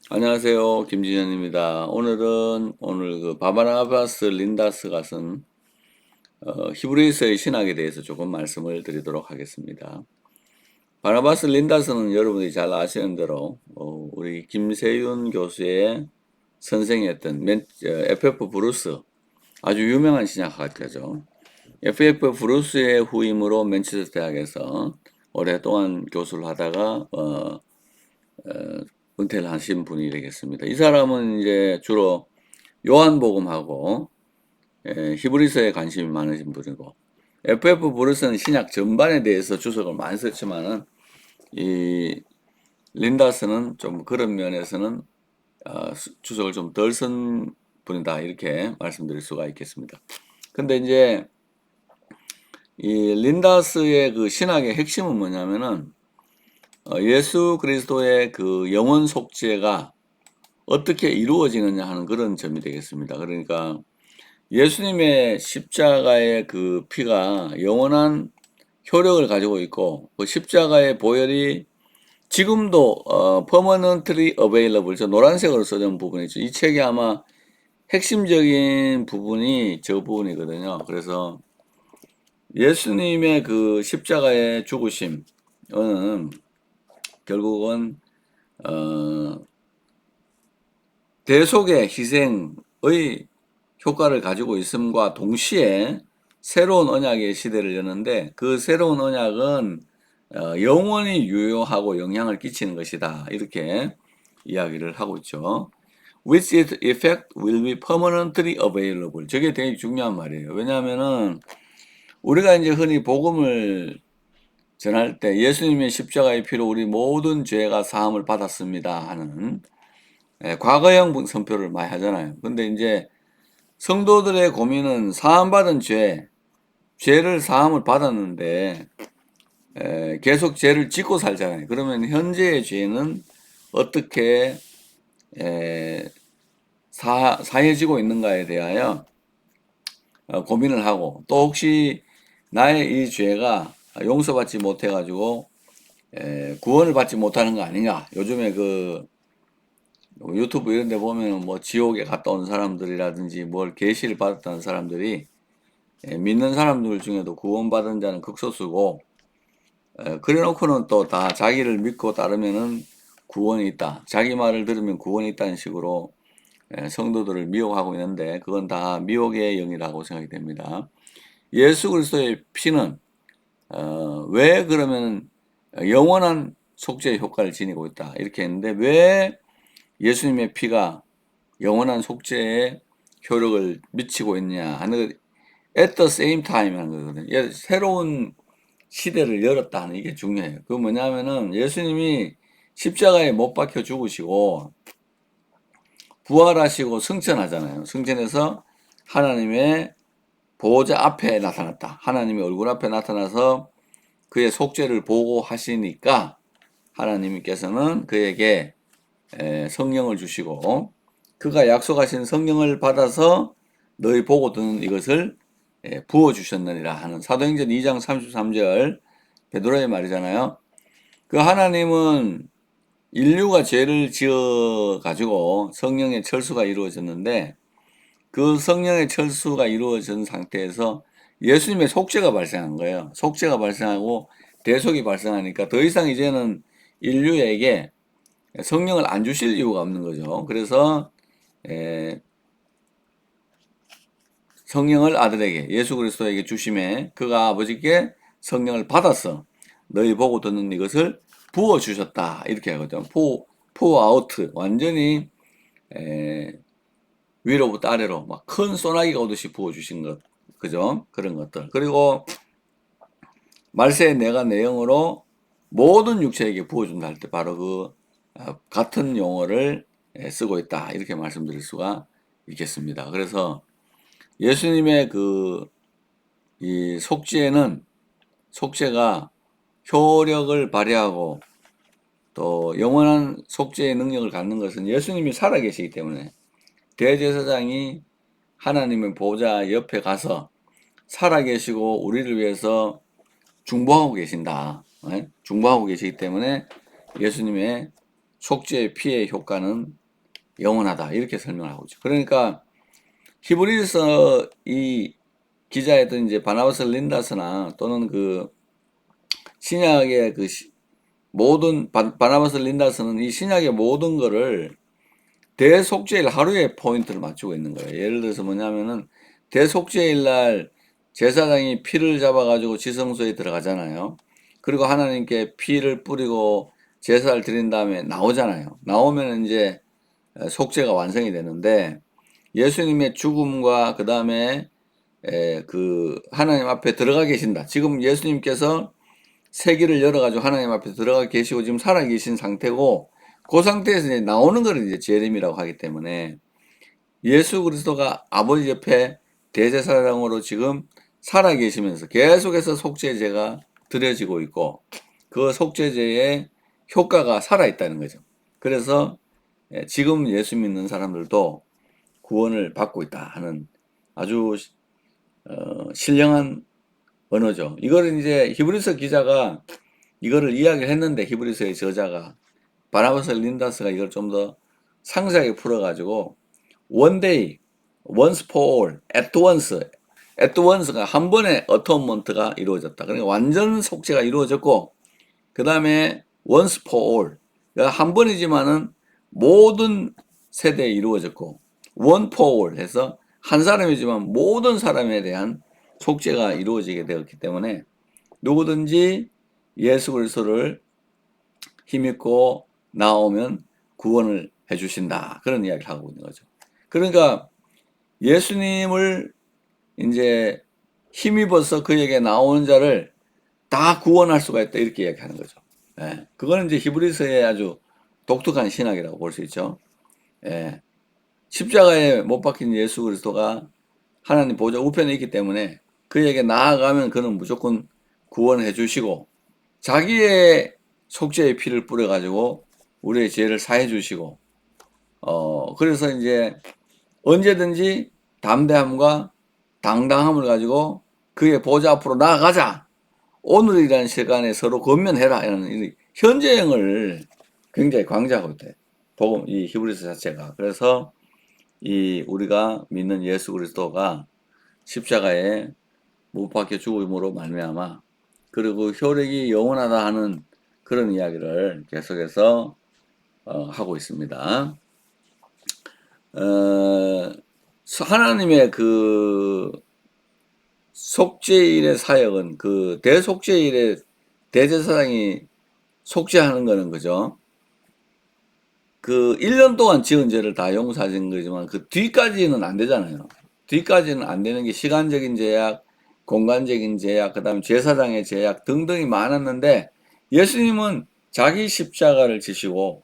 안녕하세요. 김진현입니다. 오늘 그 바바나바스 린다스가 쓴 히브리서의 신학에 대해서 조금 말씀을 드리도록 하겠습니다. 바나바스 린다스는 여러분들이 잘 아시는 대로 우리 김세윤 교수의 선생이었던 FF 브루스, 아주 유명한 신학학자죠. FF 브루스의 후임으로 맨체스터 대학에서 오랫동안 교수를 하다가 은퇴를 하신 분이 되겠습니다. 이 사람은 이제 주로 요한복음하고 히브리서에 관심이 많으신 분이고, FF 브루스는 신약 전반에 대해서 주석을 많이 썼지만은 이 린다스는 좀 그런 면에서는 주석을 좀 덜 쓴 분이다, 이렇게 말씀드릴 수가 있겠습니다. 근데 이제 이 린다스의 그 신학의 핵심은 뭐냐면은 예수 그리스도의 그 영원 속죄가 어떻게 이루어지느냐 하는 그런 점이 되겠습니다. 그러니까 예수님의 십자가의 그 피가 영원한 효력을 가지고 있고, 그 십자가의 보혈이 지금도 permanently available, 저 노란색으로 써진 부분이 있죠. 이 책이 아마 핵심적인 부분이 저 부분이거든요. 그래서 예수님의 그 십자가의 죽으심은 결국은 어, 대속의 희생의 효과를 가지고 있음과 동시에 새로운 언약의 시대를 여는데, 그 새로운 언약은 영원히 유효하고 영향을 끼치는 것이다, 이렇게 이야기를 하고 있죠. Which its effect will be permanently available. 저게 되게 중요한 말이에요. 왜냐하면은 우리가 이제 흔히 복음을 전할 때 예수님의 십자가의 피로 우리 모든 죄가 사함을 받았습니다 하는 과거형 선표를 많이 하잖아요. 근데 이제 성도들의 고민은 사함받은 죄를 사함을 받았는데 계속 죄를 짓고 살잖아요. 그러면 현재의 죄는 어떻게 사해지고 있는가에 대하여 고민을 하고, 또 혹시 나의 이 죄가 용서받지 못해가지고 구원을 받지 못하는 거 아니냐. 요즘에 그 유튜브 이런 데 보면 뭐 지옥에 갔다 온 사람들이라든지 뭘 계시를 받았다는 사람들이 믿는 사람들 중에도 구원받은 자는 극소수고, 그래 놓고는 또 다 자기를 믿고 따르면은 구원이 있다, 자기 말을 들으면 구원이 있다는 식으로 성도들을 미혹하고 있는데, 그건 다 미혹의 영이라고 생각이 됩니다. 예수 그리스도의 피는 왜 그러면 영원한 속죄의 효과를 지니고 있다, 이렇게 했는데, 왜 예수님의 피가 영원한 속죄에 효력을 미치고 있냐 하는, at the same time 하는 거거든요. 새로운 시대를 열었다 하는, 이게 중요해요. 그 뭐냐면은 예수님이 십자가에 못 박혀 죽으시고 부활하시고 승천하잖아요. 승천해서 하나님의 보호자 앞에 나타났다. 하나님의 얼굴 앞에 나타나서 그의 속죄를 보고 하시니까 하나님께서는 그에게 성령을 주시고, 그가 약속하신 성령을 받아서 너희 보고 듣는 이것을 부어주셨느니라 하는 사도행전 2장 33절 베드로의 말이잖아요. 그 하나님은 인류가 죄를 지어 가지고 성령의 철수가 이루어졌는데, 그 성령의 철수가 이루어진 상태에서 예수님의 속죄가 발생한 거예요. 속죄가 발생하고 대속이 발생하니까 더 이상 이제는 인류에게 성령을 안 주실 이유가 없는 거죠. 그래서 성령을 아들에게, 예수 그리스도에게 주심에 그가 아버지께 성령을 받아서 너희 보고 듣는 이것을 부어 주셨다, 이렇게 하거든요. 포 아우트, 완전히 위로부터 아래로 막 큰 소나기가 오듯이 부어 주신 것, 그죠? 그런 것들. 그리고 말세에 내가 내 영으로 모든 육체에게 부어준다 할 때 바로 그 같은 용어를 쓰고 있다, 이렇게 말씀드릴 수가 있겠습니다. 그래서 예수님의 그 이 속죄가 효력을 발휘하고 또 영원한 속죄의 능력을 갖는 것은 예수님이 살아계시기 때문에, 대제사장이 하나님의 보호자 옆에 가서 살아계시고 우리를 위해서 중보하고 계신다, 중보하고 계시기 때문에 예수님의 속죄의 피의 효과는 영원하다. 이렇게 설명을 하고 있죠. 그러니까 히브리서 이 기자였던 이제 바나바스 린다스나 또는 그 신약의 그 모든 바나바스 린다스는 이 신약의 모든 거를 대속죄일 하루에 포인트를 맞추고 있는 거예요. 예를 들어서 뭐냐면은 대속죄일 날 제사장이 피를 잡아가지고 지성소에 들어가잖아요. 그리고 하나님께 피를 뿌리고 제사를 드린 다음에 나오잖아요. 나오면 이제 속죄가 완성이 되는데 예수님의 죽음과 그 다음에 그 하나님 앞에 들어가 계신다. 지금 예수님께서 세기를 열어가지고 하나님 앞에 들어가 계시고 지금 살아 계신 상태고 그 상태에서 이제 나오는 걸 이제 재림이라고 하기 때문에 예수 그리스도가 아버지 옆에 대제사장으로 지금 살아 계시면서 계속해서 속죄제가 드려지고 있고 그 속죄제의 효과가 살아 있다는 거죠. 그래서 지금 예수 믿는 사람들도 구원을 받고 있다 하는 아주 신령한 언어죠. 이거를 이제 히브리서 기자가 이거를 이야기를 했는데 히브리서의 저자가 바나바스 린다스가 이걸 좀 더 상세하게 풀어가지고 one day, once for all, at once가 한 번에 어토먼트가 이루어졌다. 그러니까 완전 속죄가 이루어졌고 그 다음에 once for all, 그러니까 한 번이지만은 모든 세대에 이루어졌고 one for all 해서 한 사람이지만 모든 사람에 대한 속죄가 이루어지게 되었기 때문에 누구든지 예수 그리스도를 힘입고 나오면 구원을 해주신다. 그런 이야기를 하고 있는 거죠. 그러니까 예수님을 이제 힘입어서 그에게 나오는 자를 다 구원할 수가 있다. 이렇게 이야기하는 거죠. 예. 그거는 이제 히브리서의 아주 독특한 신학이라고 볼 수 있죠. 예. 십자가에 못 박힌 예수 그리스도가 하나님 보좌 우편에 있기 때문에 그에게 나아가면 그는 무조건 구원해 주시고 자기의 속죄의 피를 뿌려 가지고 우리의 죄를 사해 주시고 그래서 이제 언제든지 담대함과 당당함을 가지고 그의 보좌 앞으로 나아가자. 오늘이라는 시간에 서로 권면해라. 이런 현재형을 굉장히 강조하고 있대. 복음 이 히브리서 자체가. 그래서 이 우리가 믿는 예수 그리스도가 십자가에 못 박혀 죽음으로 말미암아 그리고 효력이 영원하다 하는 그런 이야기를 계속해서 하고 있습니다. 하나님의 그 속죄일의 사역은 그 대속죄일의 대제사장이 속죄하는 거는 그죠? 그 1년 동안 지은 죄를 다 용서하는 거지만 그 뒤까지는 안 되잖아요. 뒤까지는 안 되는 게 시간적인 제약, 공간적인 제약, 그 다음에 제사장의 제약 등등이 많았는데 예수님은 자기 십자가를 지시고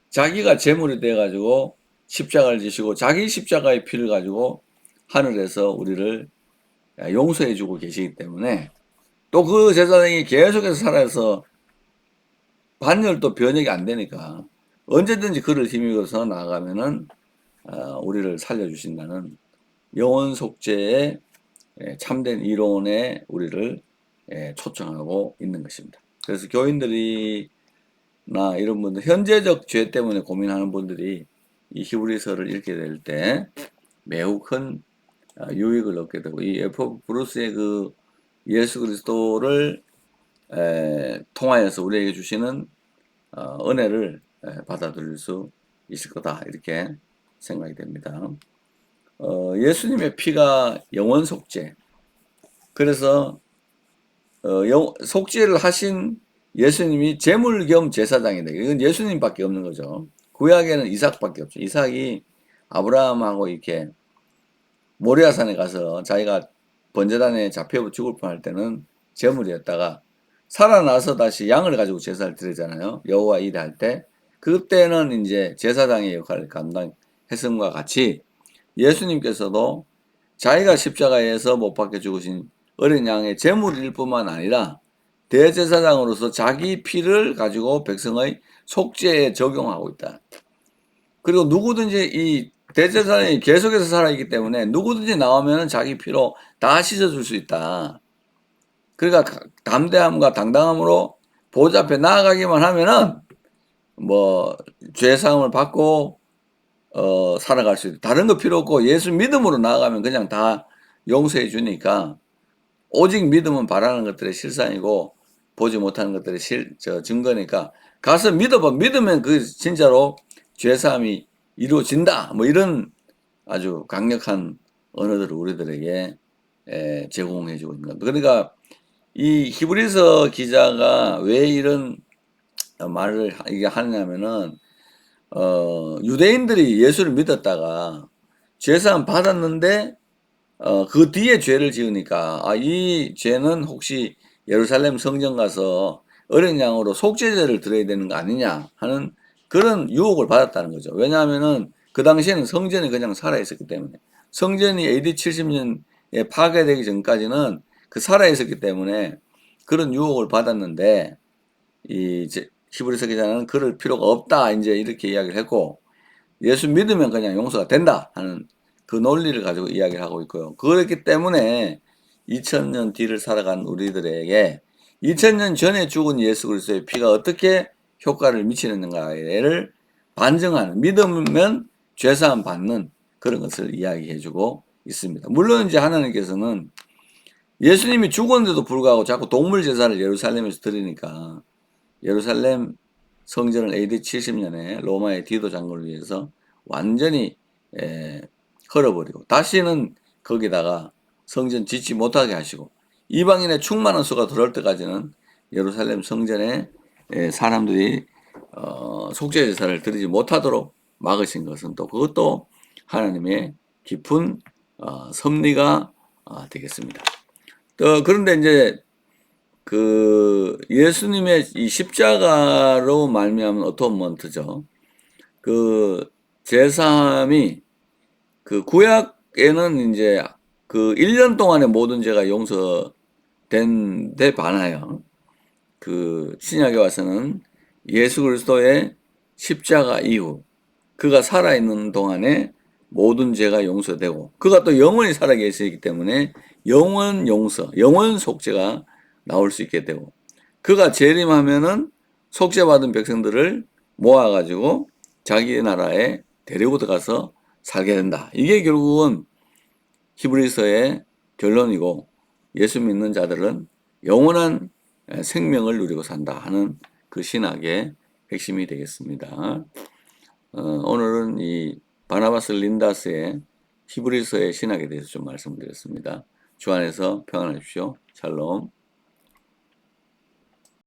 자기가 제물이 돼가지고 십자가를 지시고 자기 십자가의 피를 가지고 하늘에서 우리를 용서해 주고 계시기 때문에 또 그 제사장이 계속해서 살아서 반열도 변혁이 안 되니까 언제든지 그를 힘입어서 나아가면은 우리를 살려주신다는 영원 속죄의 참된 이론에 우리를 초청하고 있는 것입니다. 그래서 교인들이나 이런 분들 현재적 죄 때문에 고민하는 분들이 이 히브리서를 읽게 될 때 매우 큰 유익을 얻게 되고 이 에포 브루스의 그 예수 그리스도를 통하여서 우리에게 주시는 은혜를 받아들일 수 있을 거다 이렇게 생각이 됩니다. 예수님의 피가 영원 속죄. 그래서 속죄를 하신 예수님이 제물 겸 제사장이다. 이건 예수님밖에 없는 거죠. 구약에는 이삭밖에 없죠. 이삭이 아브라함하고 이렇게 모리아산에 가서 자기가 번제단에 잡혀 죽을 뻔할 때는 제물이었다가 살아나서 다시 양을 가지고 제사를 드리잖아요. 여호와 일할 때 그때는 이제 제사장의 역할을 감당했음과 같이 예수님께서도 자기가 십자가에서 못 박혀 죽으신 어린 양의 제물일 뿐만 아니라 대제사장으로서 자기 피를 가지고 백성의 속죄에 적용하고 있다. 그리고 누구든지 이 대제사장이 계속해서 살아있기 때문에 누구든지 나오면 자기 피로 다 씻어줄 수 있다. 그러니까 담대함과 당당함으로 보좌 앞에 나아가기만 하면은 뭐 죄사함을 받고 살아갈 수 있다. 다른 거 필요 없고 예수 믿음으로 나아가면 그냥 다 용서해 주니까 오직 믿음은 바라는 것들의 실상이고 보지 못하는 것들의 증거니까 가서 믿어봐. 믿으면 그 진짜로 죄사함이 이루어진다. 뭐 이런 아주 강력한 언어들을 우리들에게 제공해 주고 있는 겁니다. 그러니까 이 히브리서 기자가 왜 이런 말을 이게 하냐면은 유대인들이 예수를 믿었다가 죄사함 받았는데 그 뒤에 죄를 지으니까 이 죄는 혹시 예루살렘 성전 가서 어린 양으로 속죄제를 드려야 되는 거 아니냐 하는 그런 유혹을 받았다는 거죠. 왜냐하면은 그 당시에는 성전이 그냥 살아 있었기 때문에 성전이 AD 70년에 파괴되기 전까지는 그 살아 있었기 때문에 그런 유혹을 받았는데 이 히브리서 기자는 그럴 필요가 없다 이제 이렇게 이야기를 했고 예수 믿으면 그냥 용서가 된다 하는 그 논리를 가지고 이야기를 하고 있고요. 그렇기 때문에 2000년 뒤를 살아간 우리들에게 2000년 전에 죽은 예수 그리스도의 피가 어떻게 효과를 미치는가를 반증하는 믿으면 죄사함 받는 그런 것을 이야기해주고 있습니다. 물론 이제 하나님께서는 예수님이 죽었는데도 불구하고 자꾸 동물 제사를 예루살렘에서 드리니까 예루살렘 성전을 AD 70년에 로마의 디도 장군을 위해서 완전히 헐어버리고 다시는 거기다가 성전 짓지 못하게 하시고 이방인의 충만한 수가 들어올 때까지는 예루살렘 성전에 사람들이 속죄 제사를 드리지 못하도록 막으신 것은 또 그것도 하나님의 깊은 섭리가 되겠습니다. 또 그런데 이제 그 예수님의 이 십자가로 말미암은 어토먼트죠. 그 제사함이 그 구약에는 이제 그 1년 동안의 모든 죄가 용서된 데 반하여 그 신약에 와서는 예수 그리스도의 십자가 이후 그가 살아있는 동안에 모든 죄가 용서되고 그가 또 영원히 살아계시기 때문에 영원 용서, 영원 속죄가 나올 수 있게 되고 그가 재림하면은 속죄받은 백성들을 모아가지고 자기 나라에 데리고 들어가서 살게 된다. 이게 결국은 히브리서의 결론이고 예수 믿는 자들은 영원한 생명을 누리고 산다 하는 그 신학의 핵심이 되겠습니다. 오늘은 이 바나바스 린다스의 히브리서의 신학에 대해서 좀 말씀드렸습니다. 주 안에서 평안하십시오. 샬롬.